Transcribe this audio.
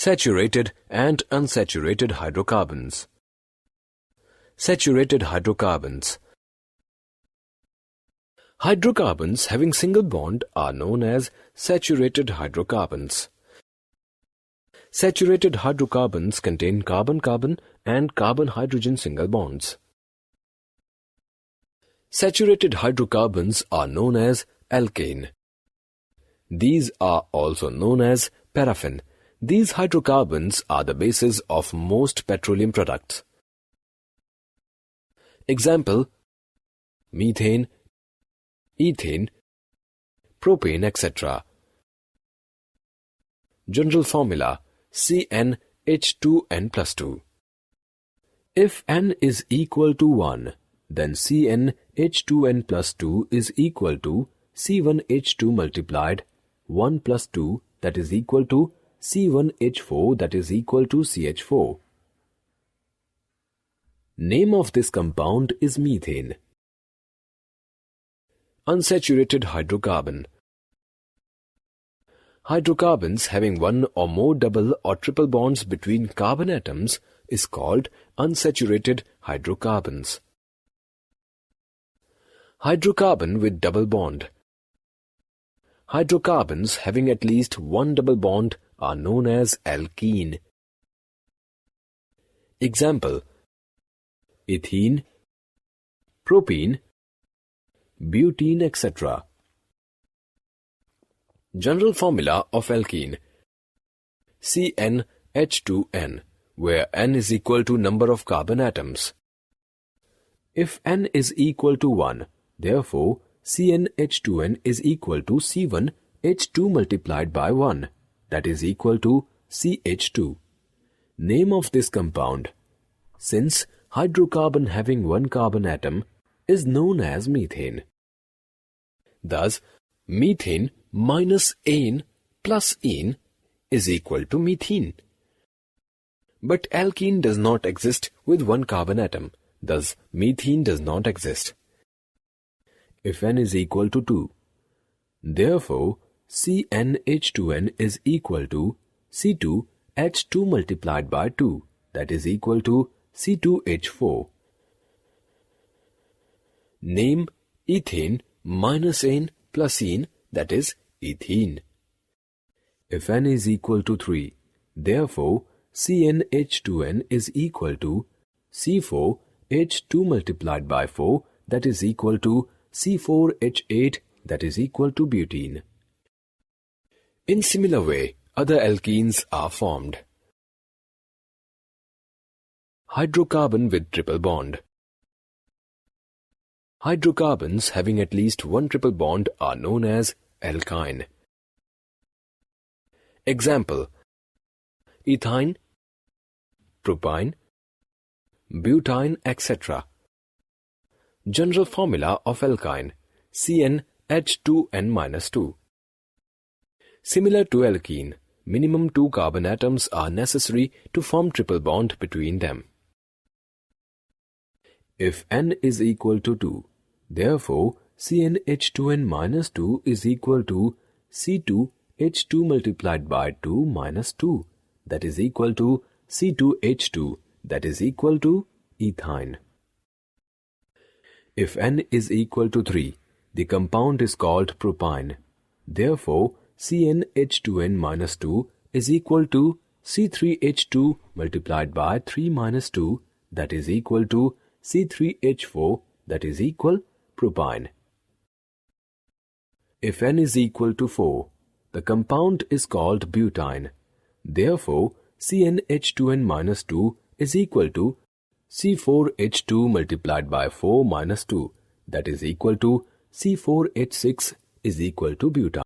Saturated and unsaturated hydrocarbons. Saturated hydrocarbons. Hydrocarbons having single bond are known as saturated hydrocarbons. Saturated hydrocarbons contain carbon-carbon and carbon-hydrogen single bonds. Saturated hydrocarbons are known as alkane. These are also known as paraffin. These hydrocarbons are the basis of most petroleum products. Example: methane, ethane, propane, etc. General formula: CnH2n plus 2. If n is equal to 1, then CnH2n plus 2 is equal to C1H2 multiplied 1 plus 2, that is equal to C1H4, that is equal to CH4. Name of this compound is methane. Unsaturated hydrocarbon. Hydrocarbons having one or more double or triple bonds between carbon atoms is called unsaturated hydrocarbons. Hydrocarbon with double bond. Hydrocarbons having at least one double bond are known as alkene. Example: ethene, propene, butane, etc. General formula of alkene: CnH2n, where n is equal to number of carbon atoms. If n is equal to 1, therefore CnH2n is equal to C1H2 multiplied by 1, that is equal to CH2. Name of this compound, since hydrocarbon having one carbon atom, is known as methane. Thus, methane minus ane plus ene is equal to methane. But alkene does not exist with one carbon atom, thus methane does not exist. If n is equal to 2, therefore CnH2n is equal to C2H2 multiplied by 2, that is equal to C2H4. Name ethane minus ane plus ene, that is ethene. If n is equal to 3, therefore CnH2n is equal to C4H2 multiplied by 4, that is equal to C4H8, that is equal to butane. In similar way, other alkenes are formed. Hydrocarbon with triple bond. Hydrocarbons having at least one triple bond are known as alkyne. Example: ethyne, propane, butane, etc. General formula of alkyne: CnH2n minus 2. Similar to alkene, minimum 2 carbon atoms are necessary to form triple bond between them. If n is equal to 2, therefore CnH2n minus 2 is equal to C2H2 multiplied by 2 minus 2, that is equal to C2H2, that is equal to ethyne. If n is equal to 3, the compound is called propane. Therefore, CnH2n minus 2 is equal to C3H2 multiplied by 3 minus 2, that is equal to C3H4, that is equal propane. If n is equal to 4, the compound is called butane. Therefore, CnH2n minus 2 is equal to C4H2 multiplied by 4 minus 2, that is equal to C4H6 is equal to butane.